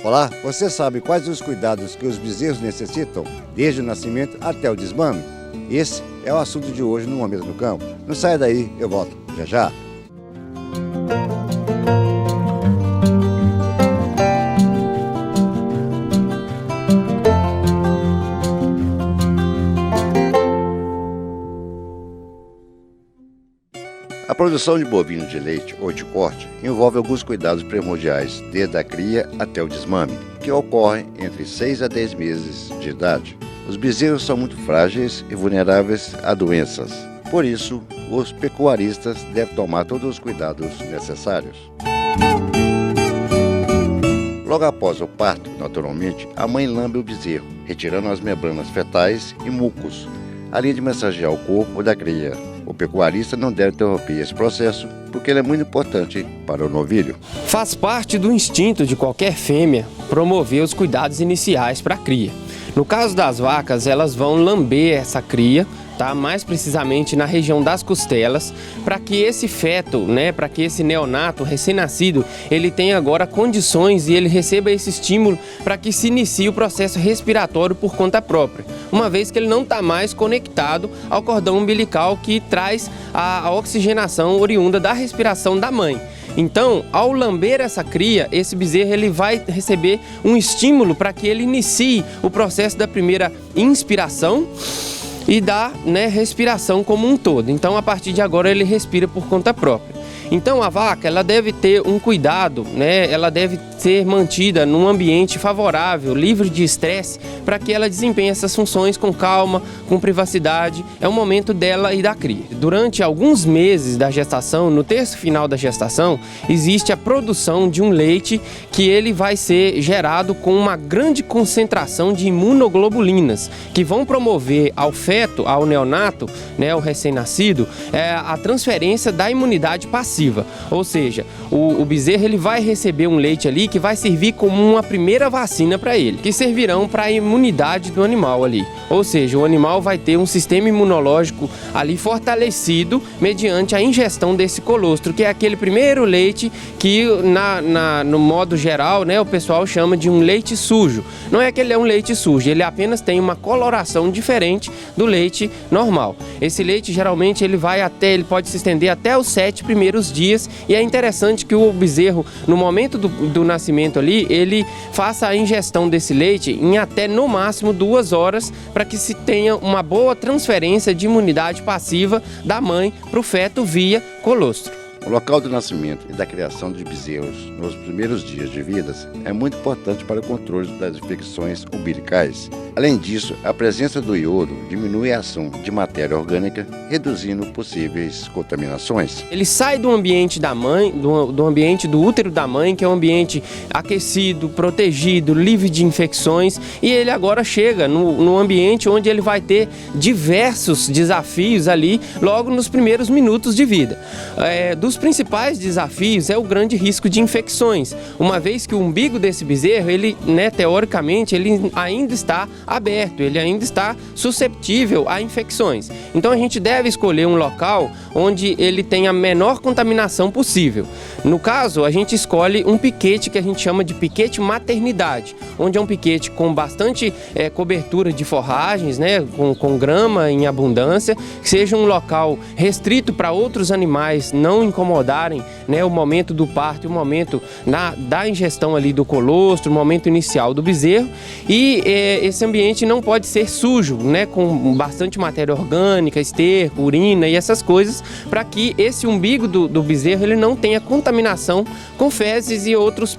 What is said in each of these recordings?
Olá, você sabe quais os cuidados que os bezerros necessitam, desde o nascimento até o desmame? Esse é o assunto de hoje no Momento no Campo. Não saia daí, eu volto já já. A produção de bovino de leite ou de corte envolve alguns cuidados primordiais, desde a cria até o desmame, que ocorrem entre 6 a 10 meses de idade. Os bezerros são muito frágeis e vulneráveis a doenças. Por isso, os pecuaristas devem tomar todos os cuidados necessários. Logo após o parto, naturalmente, a mãe lambe o bezerro, retirando as membranas fetais e mucos, além de massagear o corpo da cria. O pecuarista não deve interromper esse processo, porque ele é muito importante para o novilho. Faz parte do instinto de qualquer fêmea promover os cuidados iniciais para a cria. No caso das vacas, elas vão lamber essa cria, tá? Mais precisamente na região das costelas, para que esse feto, para que esse neonato recém-nascido, ele tenha agora condições e ele receba esse estímulo para que se inicie o processo respiratório por conta própria, uma vez que ele não está mais conectado ao cordão umbilical que traz a oxigenação oriunda da respiração da mãe. Então, ao lamber essa cria, esse bezerro ele vai receber um estímulo para que ele inicie o processo da primeira inspiração e da respiração como um todo. Então, a partir de agora, ele respira por conta própria. Então, a vaca ela deve ter um cuidado, ela deve ser mantida num ambiente favorável, livre de estresse, para que ela desempenhe essas funções com calma, com privacidade. É o momento dela e da cria. Durante alguns meses da gestação, no terço final da gestação, existe a produção de um leite que ele vai ser gerado com uma grande concentração de imunoglobulinas, que vão promover ao feto, ao neonato, o recém-nascido, a transferência da imunidade passiva. Ou seja, o bezerro ele vai receber um leite ali que vai servir como uma primeira vacina para ele, que servirão para a imunidade do animal ali. Ou seja, o animal vai ter um sistema imunológico ali fortalecido mediante a ingestão desse colostro, que é aquele primeiro leite que no modo geral, o pessoal chama de um leite sujo. Não é que ele é um leite sujo, ele apenas tem uma coloração diferente do leite normal. Esse leite geralmente ele pode se estender até os 7 primeiros dias, e é interessante que o bezerro, no momento do nascimento ali, ele faça a ingestão desse leite em até no máximo 2 horas, para que se tenha uma boa transferência de imunidade passiva da mãe para o feto via colostro. O local do nascimento e da criação de bezerros nos primeiros dias de vida é muito importante para o controle das infecções umbilicais. Além disso, a presença do iodo diminui a ação de matéria orgânica, reduzindo possíveis contaminações. Ele sai do ambiente da mãe, do ambiente do útero da mãe, que é um ambiente aquecido, protegido, livre de infecções, e ele agora chega no ambiente onde ele vai ter diversos desafios ali logo nos primeiros minutos de vida. Dos principais desafios é o grande risco de infecções, uma vez que o umbigo desse bezerro, ele, teoricamente, ele ainda está aberto, ele ainda está susceptível a infecções. Então a gente deve escolher um local onde ele tenha a menor contaminação possível. No caso, a gente escolhe um piquete que a gente chama de piquete maternidade, onde é um piquete com bastante cobertura de forragens, com grama em abundância, que seja um local restrito para outros animais não incomodarem o momento do parto e o momento da ingestão ali do colostro, o momento inicial do bezerro. E esse ambiente não pode ser sujo, com bastante matéria orgânica, esterco, urina e essas coisas, para que esse umbigo do bezerro ele não tenha contaminação com fezes e outros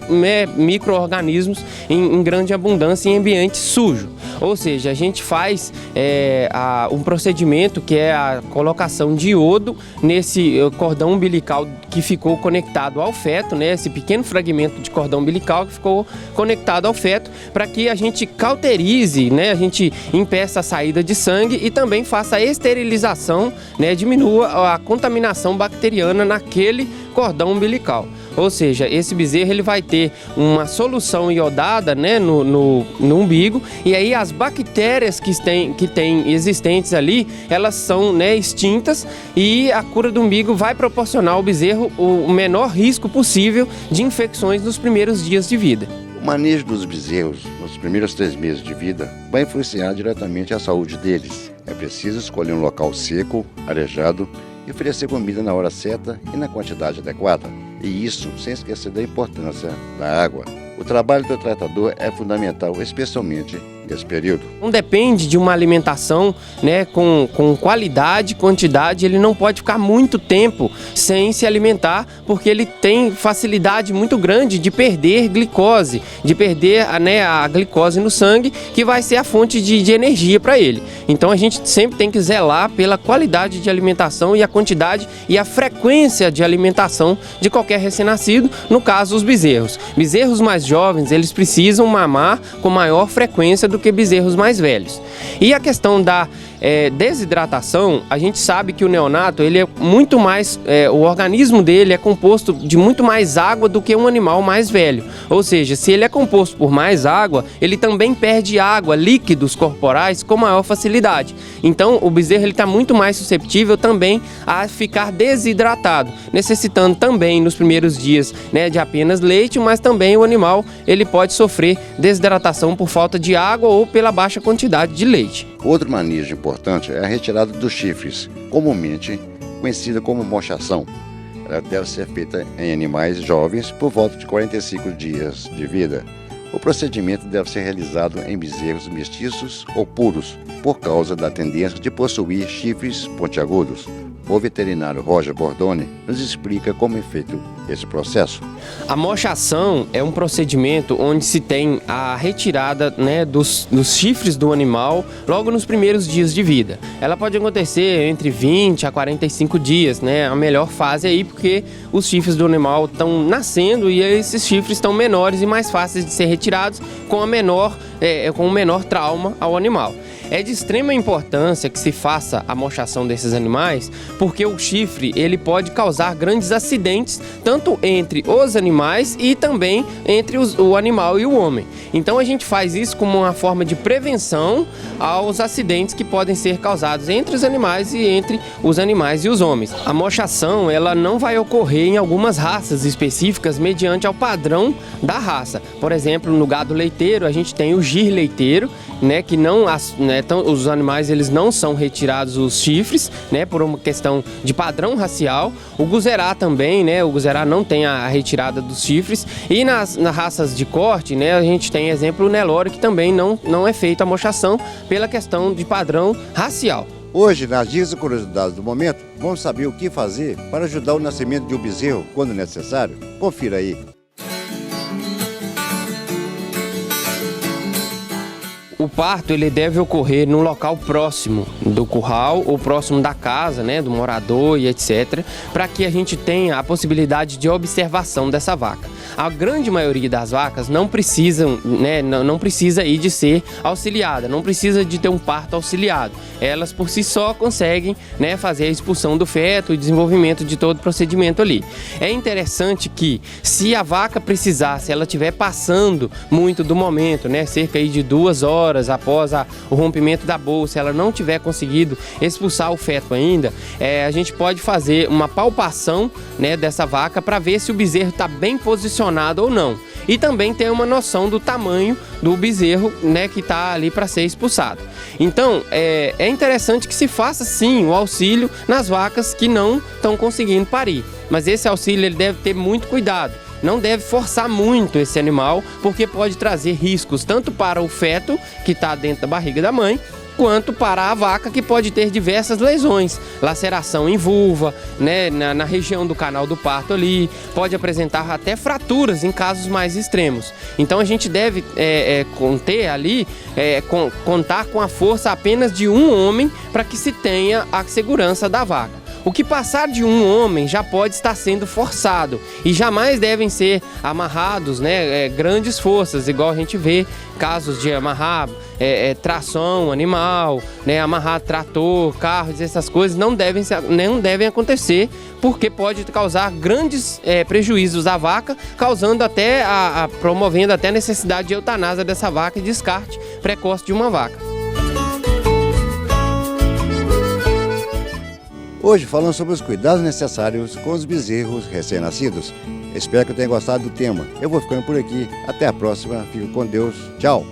micro-organismos em grande abundância em ambiente sujo. Ou seja, a gente faz um procedimento que é a colocação de iodo nesse cordão umbilical que ficou conectado ao feto, esse pequeno fragmento de cordão umbilical que ficou conectado ao feto, para que a gente cauterize, a gente impeça a saída de sangue e também faça a esterilização, diminua a contaminação bacteriana naquele cordão umbilical. Ou seja, esse bezerro ele vai ter uma solução iodada no umbigo, e aí as bactérias que tem existentes ali, elas são extintas, e a cura do umbigo vai proporcionar ao bezerro o menor risco possível de infecções nos primeiros dias de vida. O O manejo dos bezerros nos primeiros 3 meses de vida vai influenciar diretamente a saúde deles. É preciso escolher um local seco, arejado e oferecer comida na hora certa e na quantidade adequada. E isso sem esquecer da importância da água. O trabalho do tratador é fundamental, especialmente nesse período. Não depende de uma alimentação, né, com qualidade, quantidade. Ele não pode ficar muito tempo sem se alimentar, porque ele tem facilidade muito grande de perder glicose, de perder a glicose no sangue, que vai ser a fonte de energia para ele. Então a gente sempre tem que zelar pela qualidade de alimentação e a quantidade e a frequência de alimentação de qualquer recém-nascido, no caso os bezerros. Bezerros mais jovens, eles precisam mamar com maior frequência do que bezerros mais velhos. E a questão da desidratação, a gente sabe que o neonato, ele é muito mais, o organismo dele é composto de muito mais água do que um animal mais velho. Ou seja, se ele é composto por mais água, ele também perde água, líquidos corporais com maior facilidade. Então o bezerro ele está muito mais susceptível também a ficar desidratado, necessitando também nos primeiros dias, né, de apenas leite, mas também o animal ele pode sofrer desidratação por falta de água ou pela baixa quantidade de leite. Outro manejo importante é a retirada dos chifres, comumente conhecida como mochação. Ela deve ser feita em animais jovens por volta de 45 dias de vida. O procedimento deve ser realizado em bezerros mestiços ou puros, por causa da tendência de possuir chifres pontiagudos. O veterinário Roger Bordoni nos explica como é feito esse processo. A mochação é um procedimento onde se tem a retirada, né, dos chifres do animal logo nos primeiros dias de vida. Ela pode acontecer entre 20 a 45 dias, né, a melhor fase aí, porque os chifres do animal estão nascendo e esses chifres estão menores e mais fáceis de ser retirados com o menor trauma ao animal. É de extrema importância que se faça a mochação desses animais, porque o chifre ele pode causar grandes acidentes, tanto entre os animais e também entre o animal e o homem. Então a gente faz isso como uma forma de prevenção aos acidentes que podem ser causados entre os animais e entre os animais e os homens. A mochação ela não vai ocorrer em algumas raças específicas mediante ao padrão da raça. Por exemplo, no gado leiteiro a gente tem o gir leiteiro, né, que os animais eles não são retirados os chifres, né, por uma questão de padrão racial. O guzerá também, né, o guzerá não tem a retirada dos chifres. E nas raças de corte, né, a gente tem exemplo o Nelore, que também não é feita a mochação pela questão de padrão racial. Hoje, nas dicas e curiosidades do momento, vamos saber o que fazer para ajudar o nascimento de um bezerro quando necessário. Confira aí. O parto ele deve ocorrer num local próximo do curral ou próximo da casa, né, do morador e etc, para que a gente tenha a possibilidade de observação dessa vaca. A grande maioria das vacas não precisam, né, não precisa ir de ser auxiliada, não precisa de ter um parto auxiliado. Elas por si só conseguem, né, fazer a expulsão do feto e desenvolvimento de todo o procedimento ali. É interessante que se a vaca precisar, se ela estiver passando muito do momento, né, cerca aí de 2 horas após o rompimento da bolsa, ela não tiver conseguido expulsar o feto ainda, a gente pode fazer uma palpação, né, dessa vaca para ver se o bezerro está bem posicionado ou não. E também ter uma noção do tamanho do bezerro, né, que está ali para ser expulsado. Então, é interessante que se faça sim o auxílio nas vacas que não estão conseguindo parir. Mas esse auxílio ele deve ter muito cuidado. Não deve forçar muito esse animal, porque pode trazer riscos tanto para o feto, que está dentro da barriga da mãe, quanto para a vaca, que pode ter diversas lesões, laceração em vulva, né, na região do canal do parto ali, pode apresentar até fraturas em casos mais extremos. Então a gente deve contar com a força apenas de um homem para que se tenha a segurança da vaca. O que passar de um homem já pode estar sendo forçado e jamais devem ser amarrados, né, grandes forças, igual a gente vê casos de amarrar tração animal, né, amarrar trator, carros, essas coisas não devem acontecer, porque pode causar grandes prejuízos à vaca, causando até promovendo até a necessidade de eutanásia dessa vaca e descarte precoce de uma vaca. Hoje falamos sobre os cuidados necessários com os bezerros recém-nascidos. Espero que eu tenha gostado do tema. Eu vou ficando por aqui. Até a próxima. Fico com Deus. Tchau.